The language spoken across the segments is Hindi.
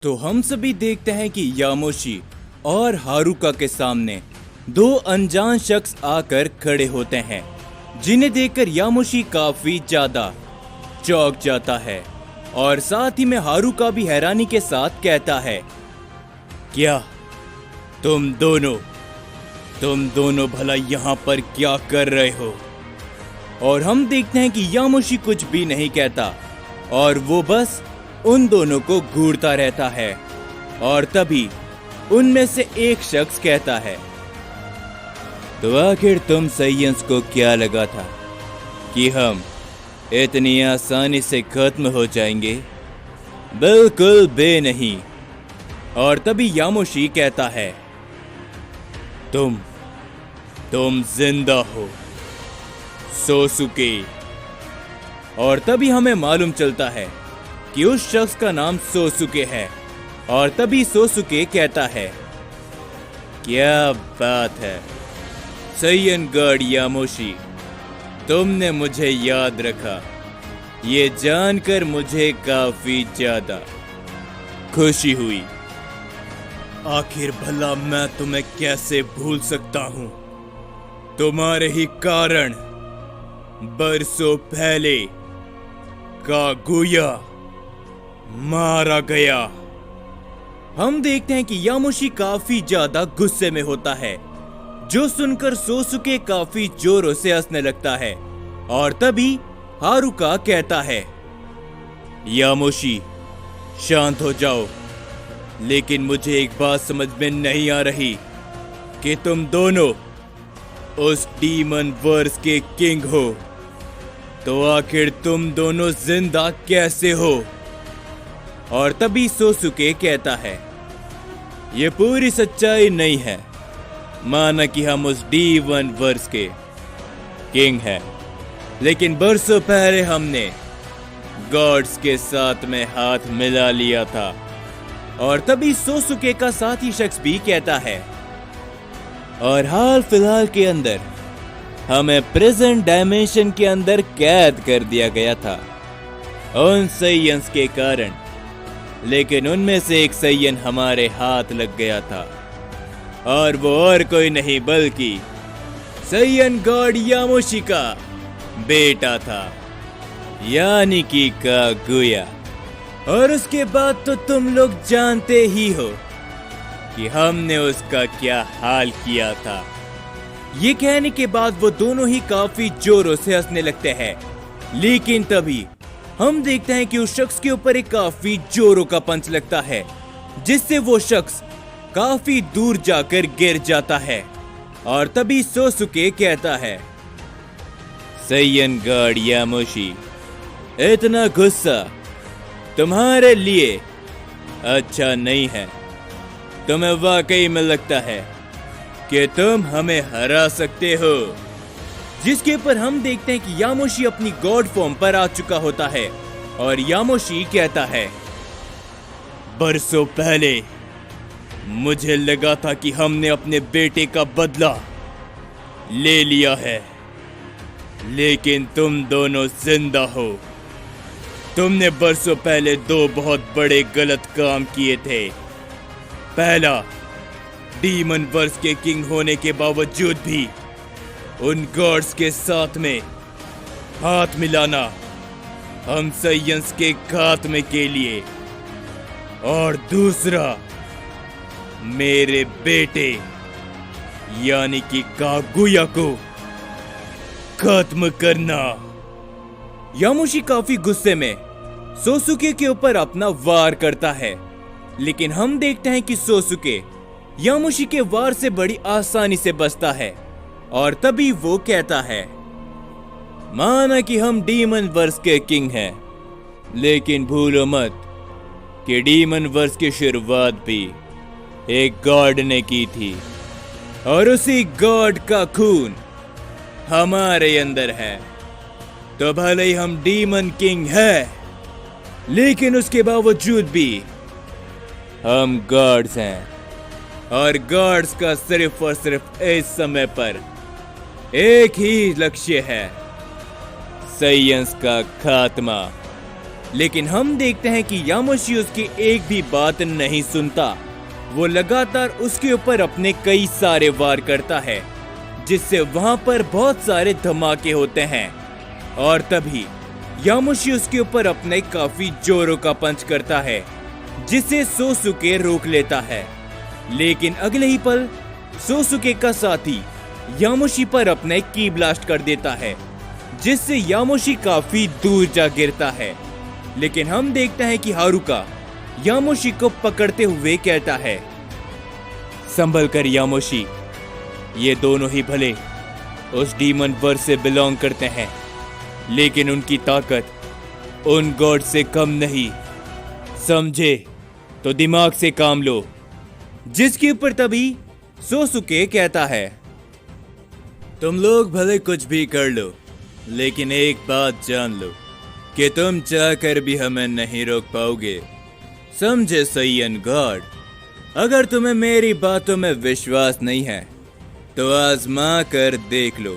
तो हम सभी देखते हैं कि यामोशी और हारुका के सामने दो अनजान शख्स आकर खड़े होते हैं, जिन्हें देखकर यामोशी काफी ज्यादा चौंक जाता है और साथ ही में हारुका भी हैरानी के साथ कहता है, क्या तुम दोनों भला यहाँ पर क्या कर रहे हो? और हम देखते हैं कि यामोशी कुछ भी नहीं कहता और वो बस उन दोनों को घूरता रहता है। और तभी उनमें से एक शख्स कहता है, तो आखिर तुम साइयंस को क्या लगा था कि हम इतनी आसानी से खत्म हो जाएंगे? बिल्कुल भी नहीं। और तभी यामोशी कहता है, तुम जिंदा हो सोसुके। और तभी हमें मालूम चलता है कि उस शख्स का नाम सोसुके है। और तभी सोसुके कहता है, क्या बात है सैयन गॉड यामोशी, तुमने मुझे याद रखा। ये जानकर मुझे काफी ज्यादा खुशी हुई। आखिर भला मैं तुम्हें कैसे भूल सकता हूं? तुम्हारे ही कारण बरसों पहले कागुया मारा गया। हम देखते हैं कि यामोशी काफी ज्यादा गुस्से में होता है, जो सुनकर सोसुके काफी जोरों से हंसने लगता है। और तभी हारुका कहता है, यामोशी शांत हो जाओ, लेकिन मुझे एक बात समझ में नहीं आ रही कि तुम दोनों उस डीमन वर्स के किंग हो, तो आखिर तुम दोनों जिंदा कैसे हो? और तभी सोसुके कहता है, ये पूरी सच्चाई नहीं है, माना कि हम उस डीमन वर्स के किंग हैं, लेकिन बरसों पहले हमने गॉड्स के साथ में हाथ मिला लिया था। और तभी सोसुके का साथी शख्स भी कहता है, और हाल फिलहाल के अंदर हमें प्रेजेंट डायमेंशन के अंदर कैद कर दिया गया था उन सैयंस के कारण, लेकिन उनमें से एक सैयन हमारे हाथ लग गया था और वो और कोई नहीं बल्कि सैयन गॉड यामोशी का बेटा था, यानी कि कागुया। और उसके बाद तो तुम लोग जानते ही हो कि हमने उसका क्या हाल किया था। ये कहने के बाद वो दोनों ही काफी जोरों से हंसने लगते हैं, लेकिन तभी हम देखते हैं कि उस शख्स के ऊपर एक काफी जोरों का पंच लगता है, जिससे वो शख्स काफी दूर जाकर गिर जाता है। और तभी सोसुके कहता है, सैयन गॉड यामोशी, इतना गुस्सा तुम्हारे लिए अच्छा नहीं है। तुम्हें वाकई में लगता है कि तुम हमें हरा सकते हो? जिसके पर हम देखते हैं कि यामोशी अपनी गॉड फॉर्म पर आ चुका होता है और यामोशी कहता है, बरसों पहले मुझे लगा था कि हमने अपने बेटे का बदला ले लिया है, लेकिन तुम दोनों जिंदा हो। तुमने बरसों पहले दो बहुत बड़े गलत काम किए थे। पहला, डीमन वर्स के किंग होने के बावजूद भी उन गॉड्स के साथ में हाथ मिलाना हम सैयंस के खात्मे के लिए, और दूसरा, मेरे बेटे यानी कि कागुया को खत्म करना। यामोशी काफी गुस्से में सोसुके के ऊपर अपना वार करता है, लेकिन हम देखते हैं कि सोसुके यामोशी के वार से बड़ी आसानी से बचता है। और तभी वो कहता है, माना कि हम डीमन वर्स के किंग हैं, लेकिन भूलो मत कि डीमन वर्स की शुरुआत भी एक गॉड ने की थी, और उसी गॉड का खून हमारे अंदर है। तो भले ही हम डीमन किंग है, लेकिन उसके बावजूद भी हम गॉड्स हैं, और गॉड्स का सिर्फ और सिर्फ इस समय पर एक ही लक्ष्य है, सैयंस का खात्मा। लेकिन हम देखते हैं कि यामोशी उसकी एक भी बात नहीं सुनता। वो लगातार उसके ऊपर अपने कई सारे वार करता है, जिससे वहां पर बहुत सारे धमाके होते हैं। और तभी यामोशी उसके ऊपर अपने काफी जोरों का पंच करता है, जिसे सोसुके रोक लेता है। लेकिन अगले ही पल सोसुके का साथी यामोशी पर अपने की ब्लास्ट कर देता है, जिससे यामोशी काफी दूर जा गिरता है। लेकिन हम देखते हैं कि हारुका यामोशी को पकड़ते हुए कहता है, संभल कर यामोशी, ये दोनों ही भले उस डीमन वर्ल्ड से बिलोंग करते हैं, लेकिन उनकी ताकत उन गॉड से कम नहीं, समझे तो दिमाग से काम लो। जिसके ऊपर तभी सोसुके कहता है, तुम लोग भले कुछ भी कर लो, लेकिन एक बात जान लो कि तुम चाहकर भी हमें नहीं रोक पाओगे, समझे सैयन गॉड। अगर तुम्हें मेरी बातों में विश्वास नहीं है तो आजमा कर देख लो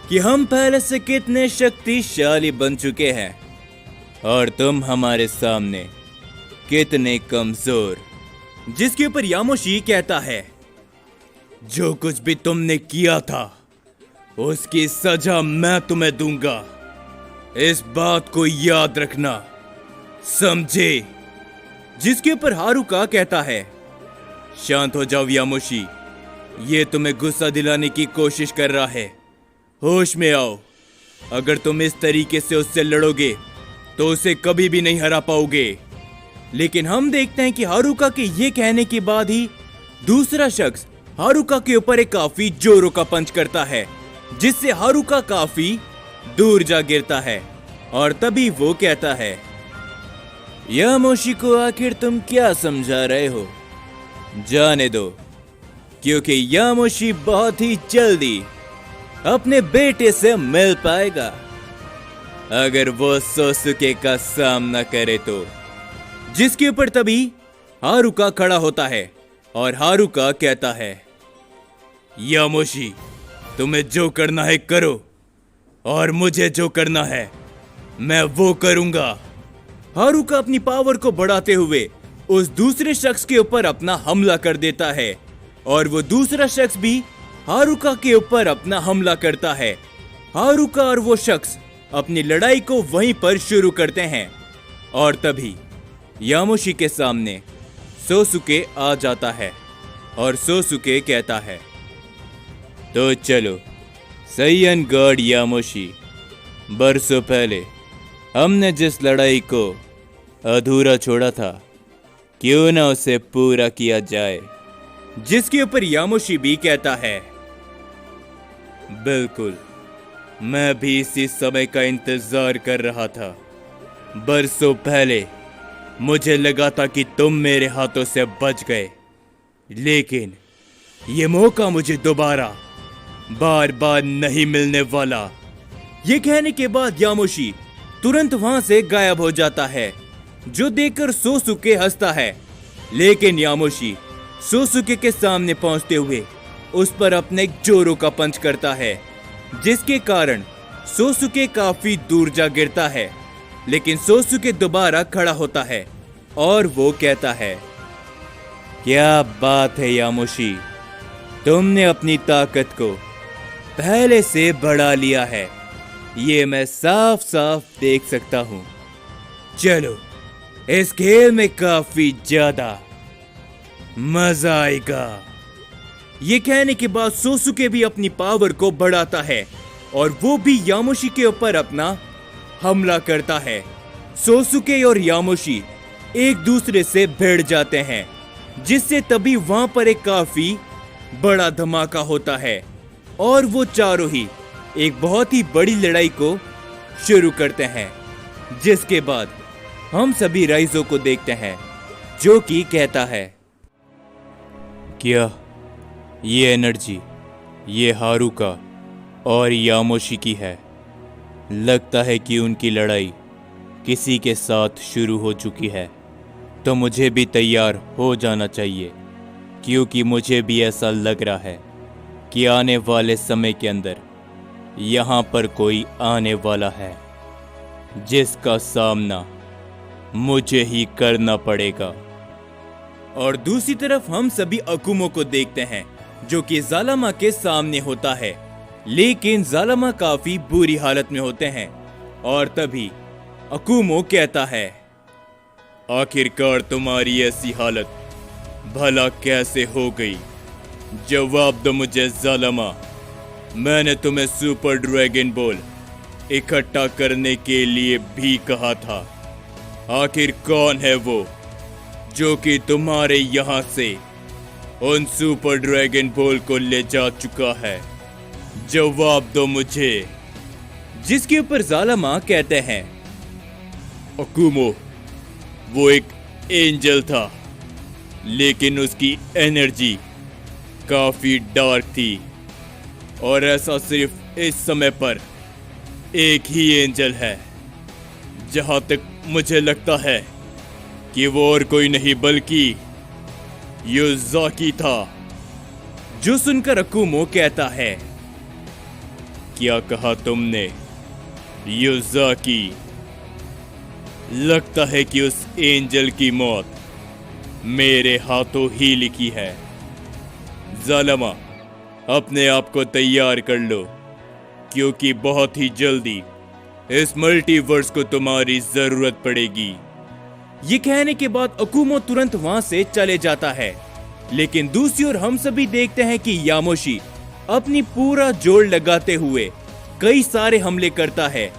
कि हम पहले से कितने शक्तिशाली बन चुके हैं और तुम हमारे सामने कितने कमजोर। जिसके ऊपर यामोशी कहता है, जो कुछ भी तुमने किया था उसकी सजा मैं तुम्हें दूंगा, इस बात को याद रखना, समझे। जिसके ऊपर हारुका कहता है, शांत हो जाओ यामोशी, ये तुम्हें गुस्सा दिलाने की कोशिश कर रहा है, होश में आओ। अगर तुम इस तरीके से उससे लड़ोगे तो उसे कभी भी नहीं हरा पाओगे। लेकिन हम देखते हैं कि हारुका के ये कहने के बाद ही दूसरा शख्स हारुका के ऊपर एक काफी जोरों का पंच करता है, जिससे हारुका काफी दूर जा गिरता है। और तभी वो कहता है, यामोशी को आखिर तुम क्या समझा रहे हो? जाने दो, क्योंकि यामोशी बहुत ही जल्दी अपने बेटे से मिल पाएगा, अगर वो सोसुके का सामना करे तो। जिसके ऊपर तभी हारुका खड़ा होता है और हारुका कहता है, यामोशी, तुम्हें जो करना है करो, और मुझे जो करना है मैं वो करूंगा। हारुका अपनी पावर को बढ़ाते हुए उस दूसरे शख्स के ऊपर अपना हमला कर देता है, और वो दूसरा शख्स भी हारुका के ऊपर अपना हमला करता है। हारुका और वो शख्स अपनी लड़ाई को वहीं पर शुरू करते हैं। और तभी यामोशी के सामने सोसुके आ जाता है और सोसुके कहता है, तो चलो सैयन गॉड यामोशी, बरसों पहले हमने जिस लड़ाई को अधूरा छोड़ा था, क्यों ना उसे पूरा किया जाए। जिसके ऊपर यामोशी भी कहता है, बिल्कुल, मैं भी इसी समय का इंतजार कर रहा था। बरसों पहले मुझे लगा था कि तुम मेरे हाथों से बच गए, लेकिन ये मौका मुझे दोबारा बार बार नहीं मिलने वाला। ये कहने के बाद यामोशी तुरंत वहां से गायब हो जाता है, जो देखकर सोसुके हंसता है। लेकिन यामोशी सोसुके के सामने पहुंचते हुए उस पर अपने जोरों का पंच करता है, जिसके कारण सोसुके काफी दूर जा गिरता है। लेकिन सोसुके दोबारा खड़ा होता है और वो कहता है, क्या बात है यामोशी, तुमने अपनी ताकत को पहले से बढ़ा लिया है, ये मैं साफ साफ देख सकता हूं। चलो, इस खेल में काफी ज्यादा मजा आएगा। ये कहने के बाद सोसुके भी अपनी पावर को बढ़ाता है और वो भी यामोशी के ऊपर अपना हमला करता है। सोसुके और यामोशी एक दूसरे से भिड़ जाते हैं, जिससे तभी वहां पर एक काफी बड़ा धमाका होता है और वो चारों ही एक बहुत ही बड़ी लड़ाई को शुरू करते हैं। जिसके बाद हम सभी राइजो को देखते हैं, जो कि कहता है, क्या ये एनर्जी ये हारुका और यामोशी की है? लगता है कि उनकी लड़ाई किसी के साथ शुरू हो चुकी है, तो मुझे भी तैयार हो जाना चाहिए, क्योंकि मुझे भी ऐसा लग रहा है कि आने वाले समय के अंदर यहाँ पर कोई आने वाला है जिसका सामना मुझे ही करना पड़ेगा। और दूसरी तरफ हम सभी अकुमो को देखते हैं जो कि जालमा के सामने होता है, लेकिन जालमा काफी बुरी हालत में होते हैं। और तभी अकुमो कहता है, आखिरकार तुम्हारी ऐसी हालत भला कैसे हो गई? जवाब दो मुझे जालमा। मैंने तुम्हें सुपर ड्रैगन बॉल इकट्ठा करने के लिए भी कहा था। आखिर कौन है वो जो कि तुम्हारे यहाँ से उन सुपर ड्रैगन बॉल को ले जा चुका है? जवाब दो मुझे। जिसके ऊपर जालमा कहते हैं, अकुमो, वो एक एंजल था, लेकिन उसकी एनर्जी काफी डार्क थी और ऐसा सिर्फ इस समय पर एक ही एंजल है। जहां तक मुझे लगता है कि वो और कोई नहीं बल्कि युज़ाकी था। जो सुनकर अकुमो कहता है, क्या कहा तुमने? युज़ाकी? लगता है कि उस एंजल की मौत मेरे हाथों ही लिखी है। जालमा, अपने आप को तैयार कर लो, क्योंकि बहुत ही जल्दी इस मल्टीवर्स को तुम्हारी जरूरत पड़ेगी। ये कहने के बाद अकुमो तुरंत वहां से चले जाता है, लेकिन दूसरी ओर हम सभी देखते हैं कि यामोशी अपनी पूरा जोर लगाते हुए कई सारे हमले करता है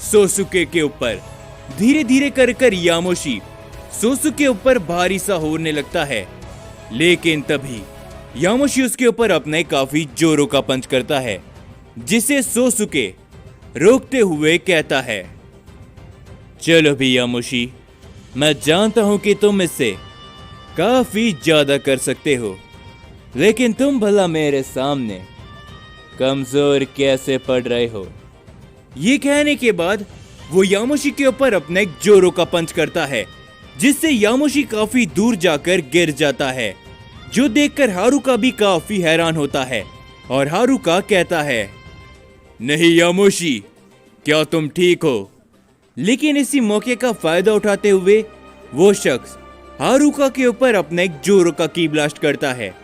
सोसुके के ऊपर। धीरे धीरे कर यामोशी सोसुके ऊपर भारी सा होने लगता है, लेकिन तभी यामोशी उसके ऊपर अपने काफी जोरों का पंच करता है, जिसे सोसुके रोकते हुए कहता है, चलो भी यामोशी, मैं जानता हूं कि तुम इससे काफी ज्यादा कर सकते हो, लेकिन तुम भला मेरे सामने कमजोर कैसे पड़ रहे हो? ये कहने के बाद वो यामोशी के ऊपर अपने जोरों का पंच करता है, जिससे यामोशी काफी दूर जाकर गिर जाता है, जो देखकर हारुका भी काफी हैरान होता है। और हारुका कहता है, नहीं यामोशी, क्या तुम ठीक हो? लेकिन इसी मौके का फायदा उठाते हुए वो शख्स हारुका के ऊपर अपने जोरों का की ब्लास्ट करता है,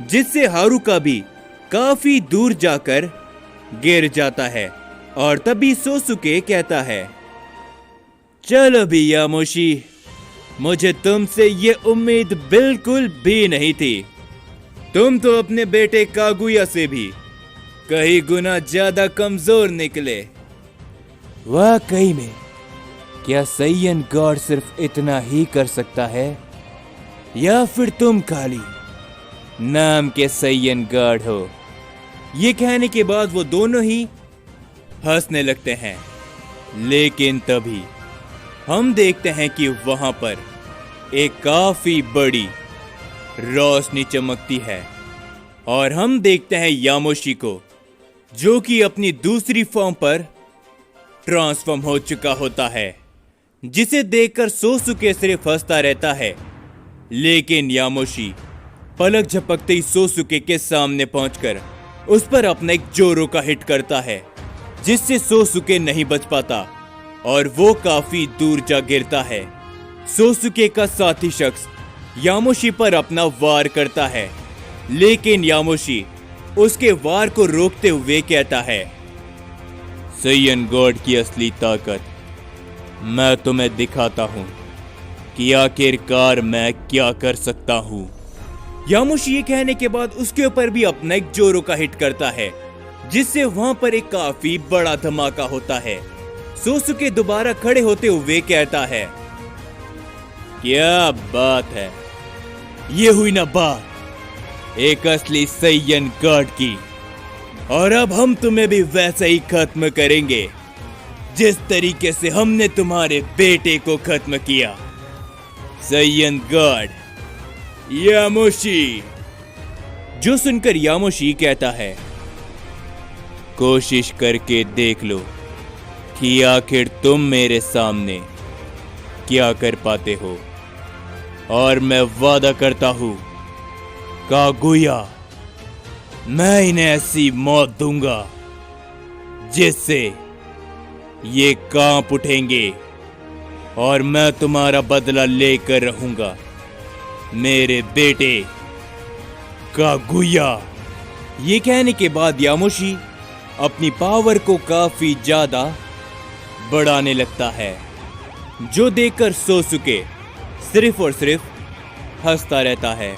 जिससे हारुका भी काफी दूर जाकर गिर जाता है। और तभी सोसुके कहता है, चलो भी यामोशी, मुझे तुमसे ये उम्मीद बिल्कुल भी नहीं थी। तुम तो अपने बेटे कागुया से भी कई गुना ज्यादा कमजोर निकले। वाकई में क्या सैयन गॉड सिर्फ इतना ही कर सकता है, या फिर तुम खाली नाम के सैयन गॉड हो? ये कहने के बाद वो दोनों ही हंसने लगते हैं, लेकिन तभी हम देखते हैं कि वहां पर एक काफी बड़ी रोशनी चमकती है और हम देखते हैं यामोशी को, जो कि अपनी दूसरी फॉर्म पर ट्रांसफॉर्म हो चुका होता है, जिसे देखकर सोसुके सिर्फ हंसता रहता है। लेकिन यामोशी पलक झपकते ही सोसुके के सामने पहुंचकर उस पर अपने जोरों का हिट करता है, जिससे सोसुके नहीं बच पाता और वो काफी दूर जा गिरता है। सोसुके का साथी शख्स यामोशी पर अपना वार करता है, लेकिन यामोशी उसके वार को रोकते हुए कहता है, सैयन गॉड की असली ताकत मैं तुम्हें दिखाता हूं कि आखिरकार मैं क्या कर सकता हूं। यामोशी ये कहने के बाद उसके ऊपर भी अपना एक जोरों का हिट करता है, जिससे वहां पर एक काफी बड़ा धमाका होता है। सोसुके दोबारा खड़े होते हुए कहता है, क्या बात है, ये हुई ना बात एक असली सैयन गॉड की, और अब हम तुम्हें भी वैसे ही खत्म करेंगे जिस तरीके से हमने तुम्हारे बेटे को खत्म किया। Saiyan God Yamoshi. जो सुनकर यामोशी कहता है, कोशिश करके देख लो कि आखिर तुम मेरे सामने क्या कर पाते हो, और मैं वादा करता हूं कागुया, मैं इन्हें ऐसी मौत दूंगा जिससे ये कांप उठेंगे और मैं तुम्हारा बदला लेकर रहूंगा, मेरे बेटे कागुया। ये कहने के बाद यामुशी अपनी पावर को काफी ज्यादा बढ़ाने लगता है, जो देखकर सोसुके सिर्फ और सिर्फ हंसता रहता है।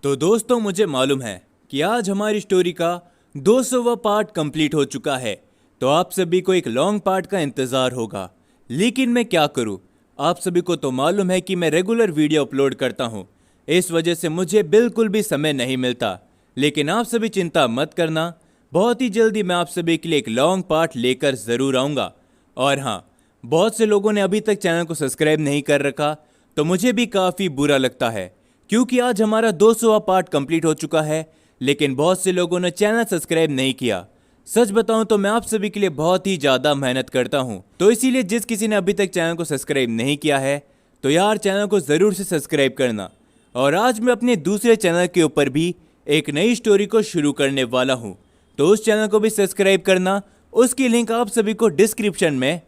तो दोस्तों, मुझे मालूम है कि आज हमारी स्टोरी का 200वां पार्ट कंप्लीट हो चुका है, तो आप सभी को एक लॉन्ग पार्ट का इंतजार होगा। लेकिन मैं क्या करूं, आप सभी को तो मालूम है कि मैं रेगुलर वीडियो अपलोड करता हूं, इस वजह से मुझे बिल्कुल भी समय नहीं मिलता। लेकिन आप सभी चिंता मत करना, बहुत ही जल्दी मैं आप सभी के लिए एक लॉन्ग पार्ट लेकर ज़रूर आऊँगा। और हाँ, बहुत से लोगों ने अभी तक चैनल को सब्सक्राइब नहीं कर रखा, तो मुझे भी काफ़ी बुरा लगता है, क्योंकि आज हमारा 200वां पार्ट कंप्लीट हो चुका है, लेकिन बहुत से लोगों ने चैनल सब्सक्राइब नहीं किया। सच बताऊं तो मैं आप सभी के लिए बहुत ही ज़्यादा मेहनत करता हूं, तो इसीलिए जिस किसी ने अभी तक चैनल को सब्सक्राइब नहीं किया है, तो यार चैनल को ज़रूर से सब्सक्राइब करना। और आज मैं अपने दूसरे चैनल के ऊपर भी एक नई स्टोरी को शुरू करने वाला हूं, तो उस चैनल को भी सब्सक्राइब करना। उसकी लिंक आप सभी को डिस्क्रिप्शन में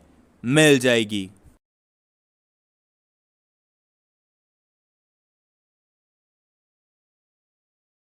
मिल जाएगी।